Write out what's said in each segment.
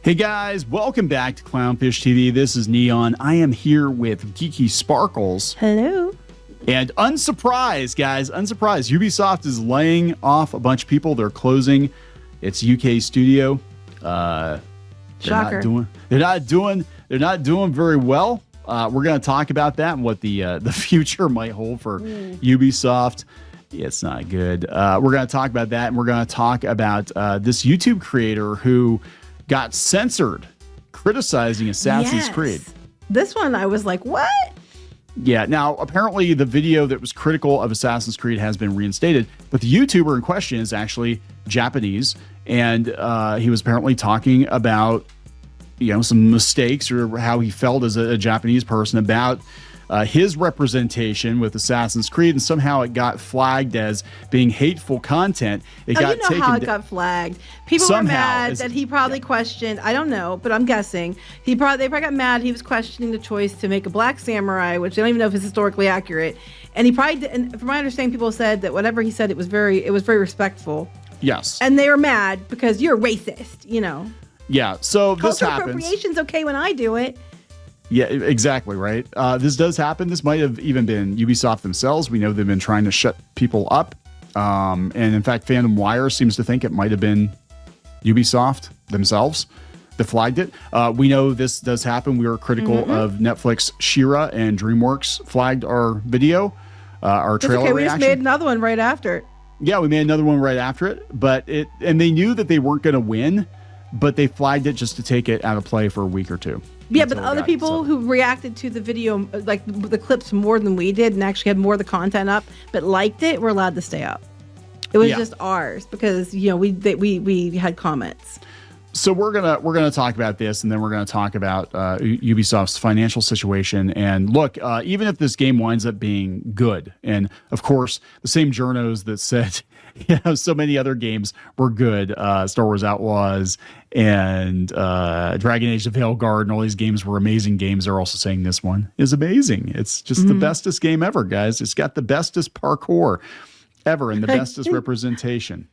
Hey guys, welcome back to Clownfish TV. This is Kneon. I am here with Geeky Sparkles. Hello. And unsurprised, guys, Ubisoft is laying off a bunch of people. They're closing its UK studio. Shocker. They're not doing very well. We're going to talk about that and what the future might hold for Ubisoft. Yeah, it's not good. We're going to talk about that, and we're going to talk about this YouTube creator who got censored criticizing Assassin's Creed. This one, I was like, what? Yeah, now apparently the video that was critical of Assassin's Creed has been reinstated, but the YouTuber in question is actually Japanese, and he was apparently talking about, some mistakes or how he felt as a Japanese person about his representation with Assassin's Creed, and somehow it got flagged as being hateful content. How it got flagged. People were mad that he probably questioned. I don't know, but I'm guessing they probably got mad. He was questioning the choice to make a black samurai, which I don't even know if it's historically accurate. And he probably did, and from my understanding, people said that whatever he said, it was very respectful. Yes. And they were mad because you're racist, Yeah. So this happens. Cultural appropriation's okay when I do it. Yeah, exactly, right? This does happen. This might have even been Ubisoft themselves. We know they've been trying to shut people up. And in fact, Fandom Wire seems to think it might have been Ubisoft themselves that flagged it. We know this does happen. We were critical of Netflix She-Ra, and DreamWorks flagged our video, our trailer reaction. We just made another one right after it. Yeah, we made another one right after it. And they knew that they weren't going to win, but they flagged it just to take it out of play for a week or two. Yeah, but other people who reacted to the video, like the clips more than we did, and actually had more of the content up, but liked it, were allowed to stay up. It was just ours because we had comments. So we're gonna talk about this, and then we're gonna talk about Ubisoft's financial situation. And look, even if this game winds up being good, and of course the same journos that said so many other games were good, Star Wars Outlaws and Dragon Age: The Veilguard, and all these games were amazing games. They're also saying this one is amazing. It's just the bestest game ever, guys. It's got the bestest parkour ever and the bestest representation.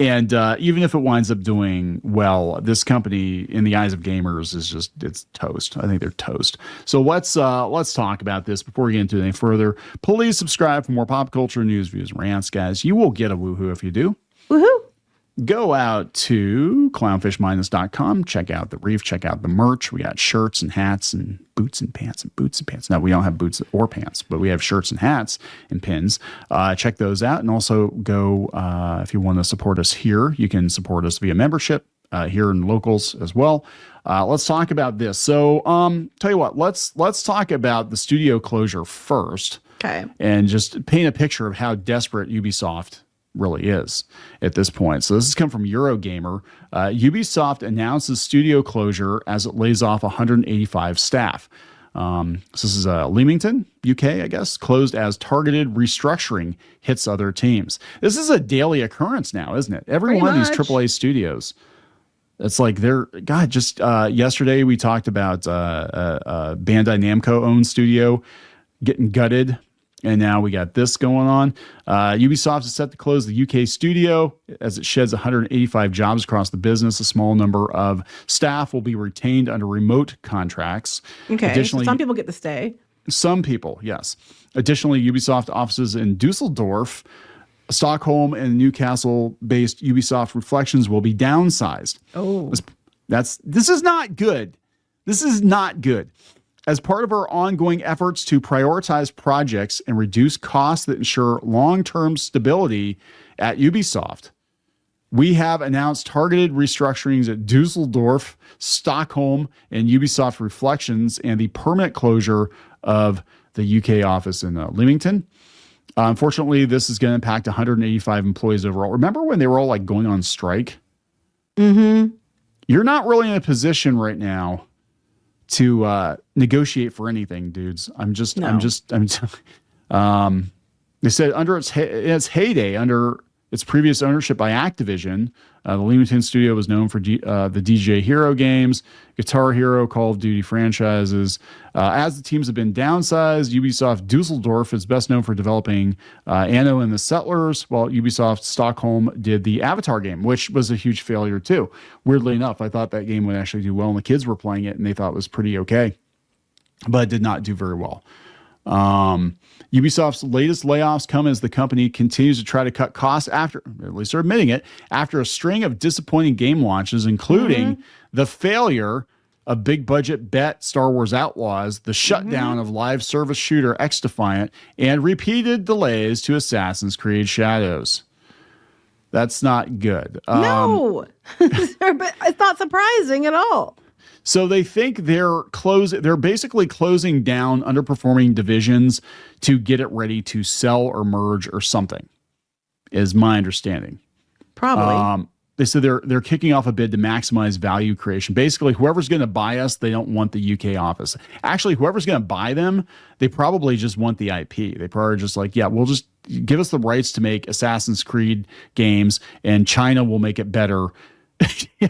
And even if it winds up doing well, this company, in the eyes of gamers, it's toast. I think they're toast. So let's talk about this before we get into anything further. Please subscribe for more pop culture news, views, and rants, guys. You will get a woohoo if you do. Woohoo! Go out to clownfishminus.com. Check out the reef. Check out the merch. We got shirts and hats and boots and pants. Now, we don't have boots or pants, but we have shirts and hats and pins. Check those out. And also go, if you want to support us here, you can support us via membership here in locals as well. Let's talk about this. So tell you what, let's talk about the studio closure first. Okay. And just paint a picture of how desperate Ubisoft really is at this point. So this has come from Eurogamer. Ubisoft announces studio closure as it lays off 185 staff. So this is Leamington, UK, I guess, closed as targeted restructuring hits other teams. This is a daily occurrence now, isn't it? Every one of these AAA studios. It's like just yesterday we talked about Bandai Namco-owned studio getting gutted. And now we got this going on. Ubisoft is set to close the UK studio as it sheds 185 jobs across the business. A small number of staff will be retained under remote contracts. Okay, additionally, so some people get to stay. Some people, yes. Additionally, Ubisoft offices in Dusseldorf, Stockholm, and Newcastle-based Ubisoft Reflections will be downsized. Oh. This is not good. This is not good. As part of our ongoing efforts to prioritize projects and reduce costs that ensure long-term stability at Ubisoft, we have announced targeted restructurings at Dusseldorf, Stockholm, and Ubisoft Reflections, and the permanent closure of the UK office in Leamington. Unfortunately, this is going to impact 185 employees overall. Remember when they were all like going on strike? Mm-hmm. You're not really in a position right now to negotiate for anything, dudes. They said under its heyday, under its previous ownership by Activision. The Leamington studio was known for the DJ Hero games, Guitar Hero, Call of Duty franchises. As the teams have been downsized, Ubisoft Dusseldorf is best known for developing Anno and the Settlers, while Ubisoft Stockholm did the Avatar game, which was a huge failure too. Weirdly enough, I thought that game would actually do well, and the kids were playing it, and they thought it was pretty okay, but it did not do very well. Ubisoft's latest layoffs come as the company continues to try to cut costs after, at least they're admitting it, after a string of disappointing game launches, including the failure of big budget bet Star Wars Outlaws, the shutdown of live service shooter X Defiant, and repeated delays to Assassin's Creed Shadows. That's not good. No, but it's not surprising at all. So they think they're basically closing down underperforming divisions to get it ready to sell or merge or something, is my understanding. Probably. They said they're kicking off a bid to maximize value creation. Basically, whoever's going to buy us, they don't want the UK office. Actually, whoever's going to buy them, they probably just want the IP. They probably just like, yeah, we'll just give us the rights to make Assassin's Creed games, and China will make it better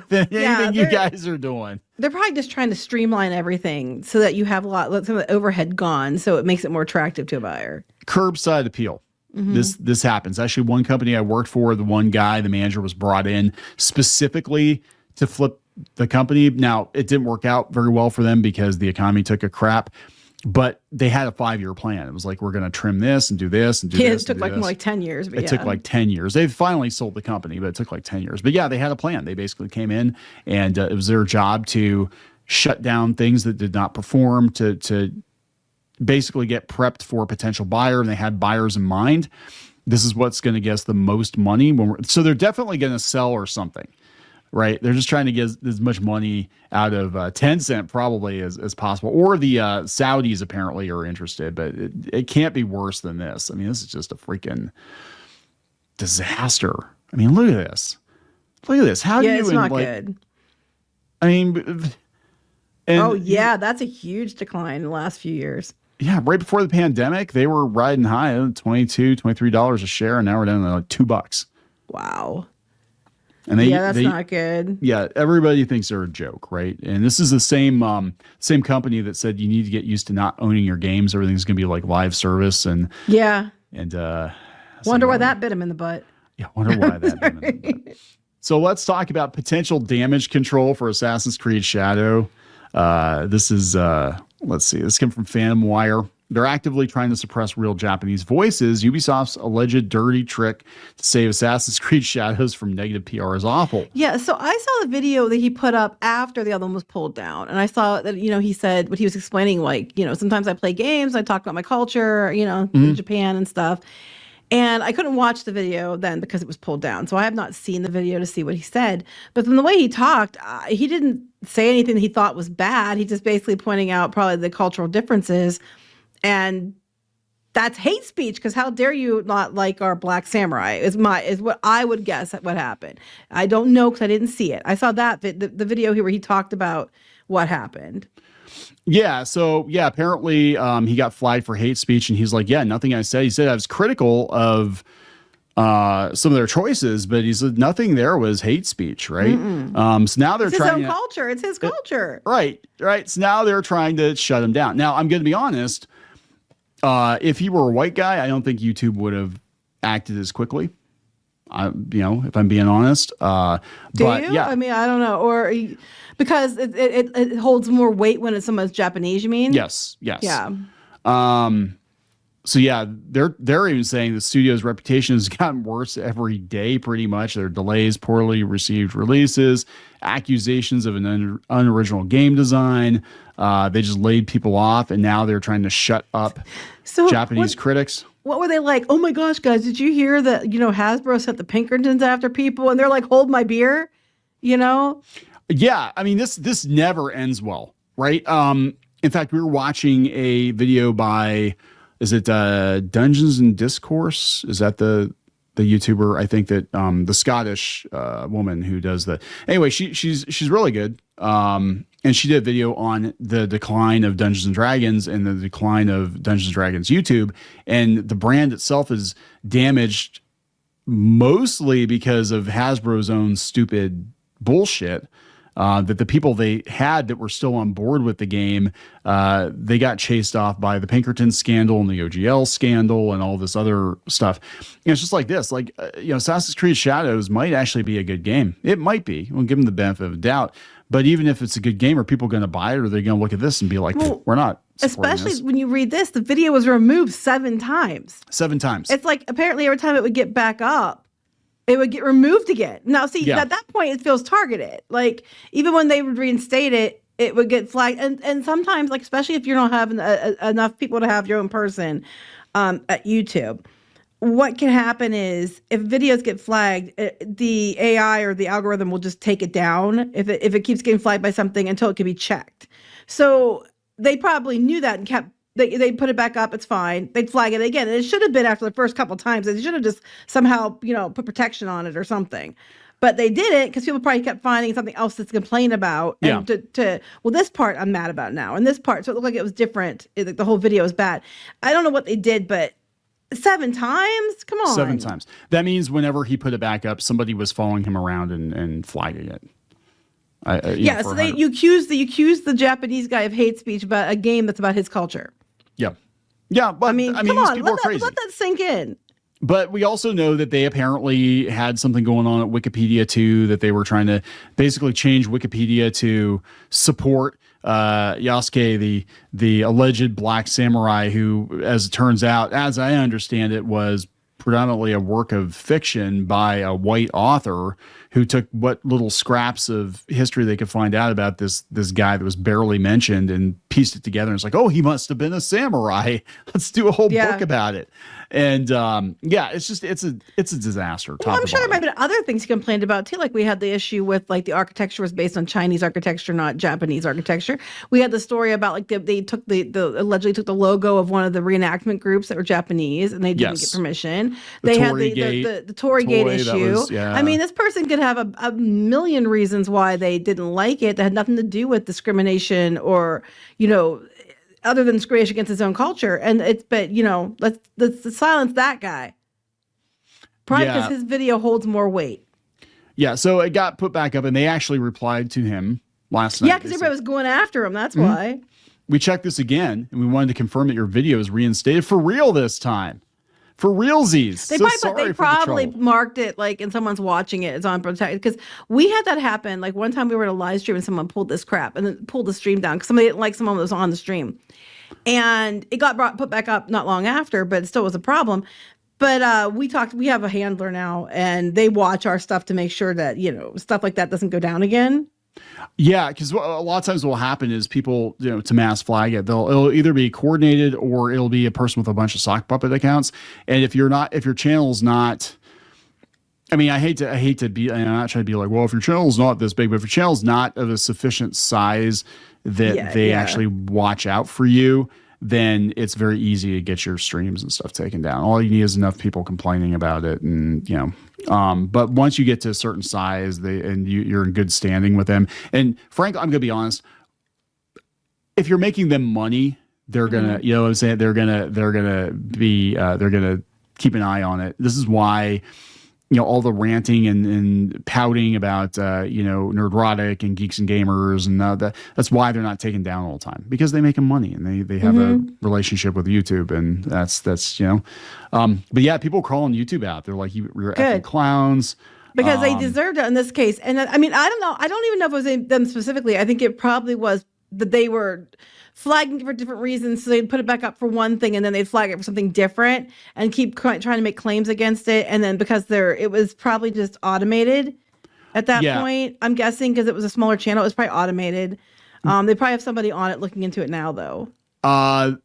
than anything you guys are doing. They're probably just trying to streamline everything so that you have some of the overhead gone, so it makes it more attractive to a buyer. Curbside appeal. This happens. Actually, one company I worked for, the manager was brought in specifically to flip the company. Now, it didn't work out very well for them because the economy took a crap, but they had a 5-year plan. It was like, we're going to trim this and do this and do this. It took more like 10 years. But it took like 10 years. They finally sold the company, but it took like 10 years. But yeah, they had a plan. They basically came in, and it was their job to shut down things that did not perform, to basically get prepped for a potential buyer, and they had buyers in mind. This is what's going to get us the most money. So they're definitely going to sell or something. Right, they're just trying to get as much money out of Tencent probably as possible, or the Saudis apparently are interested, but it can't be worse than this. I mean, this is just a freaking disaster. I mean, look at this. Look at this. How do you? It's not good. I mean, that's a huge decline in the last few years. Yeah, right before the pandemic, they were riding high, $22, $23 a share, and now we're down to like $2. Wow. And that's not good. Yeah, everybody thinks they're a joke, right? And this is the same company that said you need to get used to not owning your games. Everything's going to be like live service, and wonder why that bit him in the butt. Yeah, wonder why that bit him in the butt. So let's talk about potential damage control for Assassin's Creed Shadow. This is let's see. This came from FanWire. They're actively trying to suppress real Japanese voices. Ubisoft's alleged dirty trick to save Assassin's Creed Shadows from negative PR is awful. Yeah, so I saw the video that he put up after the other one was pulled down. And I saw that, he said what he was explaining, like, sometimes I play games, I talk about my culture, in Japan and stuff. And I couldn't watch the video then because it was pulled down. So I have not seen the video to see what he said. But from the way he talked, he didn't say anything that he thought was bad. He just basically pointing out probably the cultural differences. And that's hate speech, because how dare you not like our black samurai is what I would guess what happened. I don't know because I didn't see it. I saw that the video here where he talked about what happened. Yeah. So yeah, apparently he got flagged for hate speech, and he's like, yeah, nothing I said. He said I was critical of some of their choices, but he said nothing there was hate speech, right? So now they're trying his own culture. It's his culture. Right. So now they're trying to shut him down. Now I'm going to be honest. If he were a white guy, I don't think YouTube would have acted as quickly. If I'm being honest. Do you? Yeah. I mean, I don't know. Because it holds more weight when it's someone's Japanese, you mean? Yes. Yeah. So yeah, they're even saying the studio's reputation has gotten worse every day, pretty much. There are delays, poorly received releases, accusations of an unoriginal game design. They just laid people off, and now they're trying to shut up Japanese critics. What were they like? Oh my gosh, guys, did you hear that, Hasbro sent the Pinkertons after people, and they're like, hold my beer, Yeah, I mean, this never ends well, right? In fact, we were watching a video by, is it Dungeons and Discourse? Is that the YouTuber? I think that the Scottish woman who does anyway, she's really good. And she did a video on the decline of Dungeons and Dragons and the decline of Dungeons and Dragons YouTube, and the brand itself is damaged mostly because of Hasbro's own stupid bullshit. That the people they had that were still on board with the game, they got chased off by the Pinkerton scandal and the OGL scandal and all this other stuff. It's just like this, Assassin's Creed Shadows might actually be a good game. It might be. We'll give them the benefit of the doubt. But even if it's a good game, are people going to buy it, or are they going to look at this and be like, we're not? Especially when you read this, the video was removed 7 times. 7 times. It's like apparently every time it would get back up, it would get removed again. Now, see, at that point, it feels targeted. Like, even when they would reinstate it, it would get flagged. And sometimes, like, especially if you don't have enough people to have your own person at YouTube, what can happen is if videos get flagged, the AI or the algorithm will just take it down if it keeps getting flagged by something until it can be checked. So they probably knew that and kept. They put it back up. It's fine. They'd flag it again. And it should have been after the first couple of times. They should have just somehow, put protection on it or something. But they didn't because people probably kept finding something else to complain about. Yeah. And this part I'm mad about now. And this part, so it looked like it was different. The whole video was bad. I don't know what they did, but 7 times? Come on. 7 times. That means whenever he put it back up, somebody was following him around and flagging it. So you accuse the Japanese guy of hate speech about a game that's about his culture. Yeah, but come on, let that sink in. But we also know that they apparently had something going on at Wikipedia too, that they were trying to basically change Wikipedia to support Yasuke, the alleged black samurai who, as it turns out, as I understand it, was predominantly a work of fiction by a white author who took what little scraps of history they could find out about this guy that was barely mentioned and pieced it together. And it's like, oh, he must have been a samurai. Let's do a whole book about it. And it's a disaster. Well, I'm sure there might have been other things he complained about too. Like we had the issue with like the architecture was based on Chinese architecture, not Japanese architecture. We had the story about like they took allegedly took the logo of one of the reenactment groups that were Japanese and they didn't get permission. They had the Tory Gate issue. I mean, this person could have a million reasons why they didn't like it that had nothing to do with discrimination or, other than discrimination against his own culture. And let's silence that guy. Probably because his video holds more weight. Yeah, so it got put back up and they actually replied to him last night. Yeah, because everybody was going after him. That's why. We checked this again and we wanted to confirm that your video is reinstated for real this time. For realsies. They probably marked it like, and someone's watching it. It's on protected because we had that happen. Like one time we were in a live stream and someone pulled this crap and then pulled the stream down because somebody didn't like someone that was on the stream, and it got put back up not long after, but it still was a problem. But we have a handler now, and they watch our stuff to make sure that stuff like that doesn't go down again. Yeah, because a lot of times what will happen is people, to mass flag it, it'll either be coordinated or it'll be a person with a bunch of sock puppet accounts. And if your channel's not, I mean, I hate to be, I'm not trying to be like, well, if your channel's not this big, but if your channel's not of a sufficient size that they actually watch out for you, then it's very easy to get your streams and stuff taken down. All you need is enough people complaining about it, and but once you get to a certain size, you're in good standing with them. And frankly, I'm gonna be honest. If you're making them money, they're gonna, you know what I'm saying? They're gonna keep an eye on it. This is why, all the ranting and pouting about, Nerdrotic and Geeks and Gamers and that's why they're not taken down all the time, because they make them money and they have a relationship with YouTube, and that's but yeah, people calling YouTube out. They're like, you're effing clowns. Because they deserved it in this case. And I mean, I don't know. I don't even know if it was them specifically. I think it probably was that they were flagging for different reasons. So they'd put it back up for one thing and then they'd flag it for something different and keep trying to make claims against it. And then because it was probably just automated at that point, I'm guessing, because it was a smaller channel, it was probably automated. They probably have somebody on it looking into it now, though.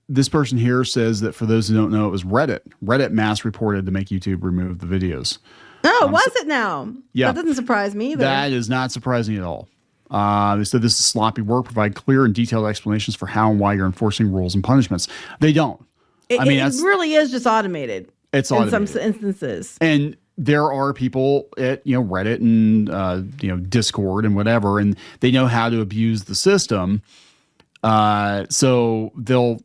This person here says that for those who don't know, it was Reddit. Reddit mass reported to make YouTube remove the videos. Oh, was it now? Yeah. That doesn't surprise me either. That is not surprising at all. They said this is sloppy work. Provide clear and detailed explanations for how and why you're enforcing rules and punishments. They don't. It really is just automated. It's automated in some instances. And there are people at Reddit and Discord and whatever, and they know how to abuse the system. So they'll,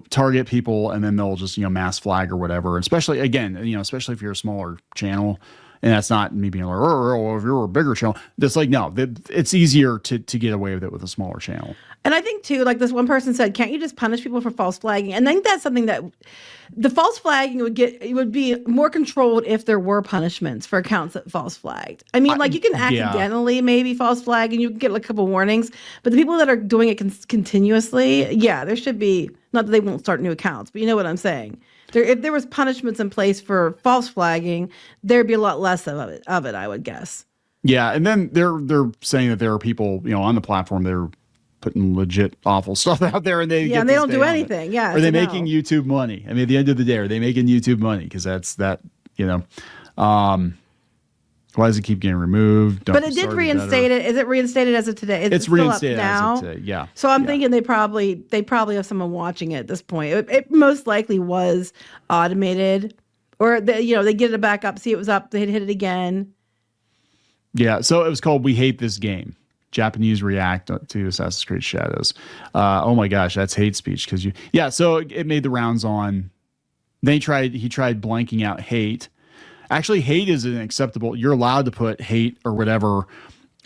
target people and then they'll just, mass flag or whatever. Especially again, especially if you're a smaller channel, and that's not me being like, oh, if you're a bigger channel, that's like, no, it's easier to get away with it with a smaller channel. And I think too, like this one person said, can't you just punish people for false flagging? And I think that's something that the false flagging would be more controlled if there were punishments for accounts that false flagged. I mean, like you can accidentally maybe false flag and you can get like a couple warnings, but the people that are doing it continuously, there should be, not that they won't start new accounts, but you know what I'm saying. If there was punishments in place for false flagging, there'd be a lot less of it, I would guess. Yeah, and then they're saying that there are people, on the platform that are putting legit awful stuff out there, and they don't do anything. Yeah, are they making YouTube money? I mean, at the end of the day, are they making YouTube money? Because that's that. Why does it keep getting removed? But it did reinstate it. Is it reinstated as of today? It's reinstated now. As of today. Yeah. So I'm thinking they probably have someone watching it at this point. It most likely was automated, or they get it back up, see it was up, they hit it again. Yeah. So it was called "We Hate This Game." Japanese react to Assassin's Creed Shadows. Oh my gosh, that's hate speech because you. Yeah. So it made the rounds on. He tried blanking out hate. Actually, hate is an acceptable. You're allowed to put hate or whatever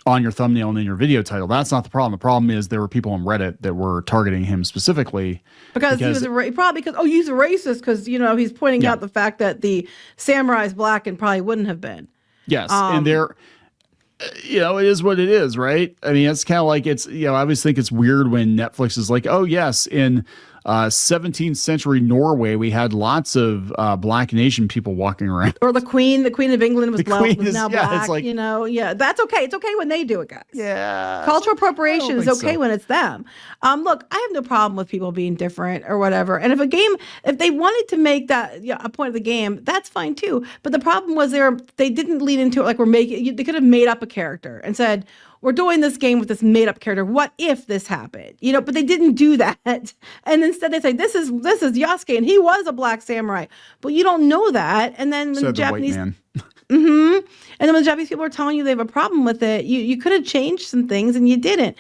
on your thumbnail and in your video title. That's not the problem. The problem is there were people on Reddit that were targeting him specifically because he was probably because he's a racist because he's pointing out the fact that the samurai's black and probably wouldn't have been. Yes, and they're. It is what it is, right? I mean, it's kind of like I always think it's weird when Netflix is like, oh, yes, in 17th century Norway, we had lots of Black nation people walking around. Or the Queen of England was now black. It's like, that's okay. It's okay when they do it, guys. Yeah. Cultural appropriation is okay when it's them. Look, I have no problem with people being different or whatever. And if they wanted to make that a point of the game, that's fine too. But the problem was they didn't lean into it like they could have made up a character and said, we're doing this game with this made-up character. What if this happened? But they didn't do that. And instead they say, this is Yasuke, and he was a black samurai. But you don't know that. And then when the Japanese... white man. And then when the Japanese people are telling you they have a problem with it, you could have changed some things, and you didn't.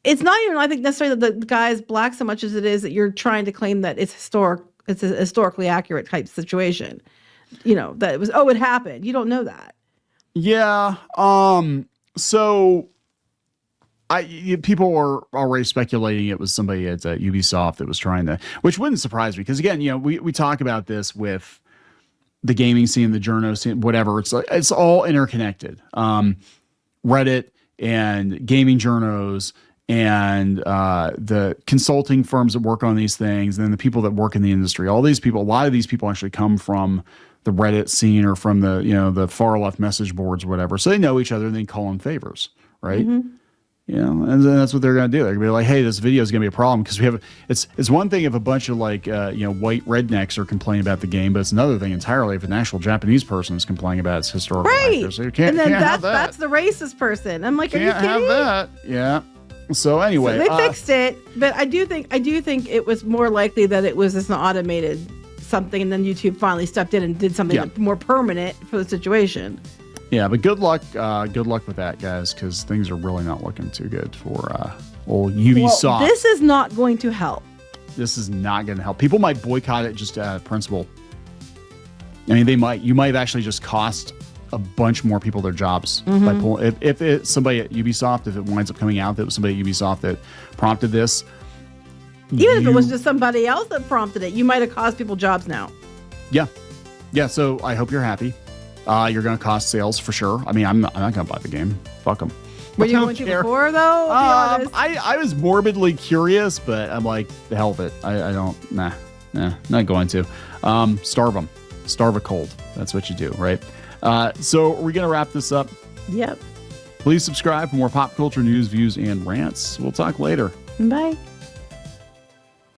It's not even, I think, necessarily that the guy is black so much as it is that you're trying to claim that it's a historically accurate type situation. That it was, it happened. You don't know that. Yeah. So people were already speculating it was somebody at Ubisoft that was trying to, which wouldn't surprise me. Because again, we talk about this with the gaming scene, the journo scene, whatever. It's all interconnected. Reddit and gaming journos and the consulting firms that work on these things, and then the people that work in the industry. All these people, a lot of these people actually come from the Reddit scene or from the far left message boards or whatever. So they know each other and they call in favors, right? Mm-hmm. And then that's what they're going to do. They're going to be like, hey, this video is going to be a problem because it's one thing if a bunch of white rednecks are complaining about the game, but it's another thing entirely if an actual Japanese person is complaining about its historical accuracy. You can't have that. That's the racist person. I'm like, are you kidding? Can't have that. Yeah. So anyway, they fixed it, but I do think it was more likely that it was just an automated something, and then YouTube finally stepped in and did something more permanent for the situation. Yeah, but good luck with that, guys, because things are really not looking too good for old Ubisoft. Well, this is not going to help. This is not going to help. People might boycott it just out of principle. I mean, they might. You might actually just cost a bunch more people their jobs by pulling. If it's somebody at Ubisoft, if it winds up coming out that it was somebody at Ubisoft that prompted this. Even if it was just somebody else that prompted it, you might have cost people jobs now. Yeah. Yeah, so I hope you're happy. You're going to cost sales for sure. I mean, I'm not going to buy the game. Fuck them. Were you going to before, though? I was morbidly curious, but I'm like, the hell of it. I don't, not going to. Starve them. Starve a cold. That's what you do, right? So we're going to wrap this up. Yep. Please subscribe for more pop culture news, views, and rants. We'll talk later. Bye.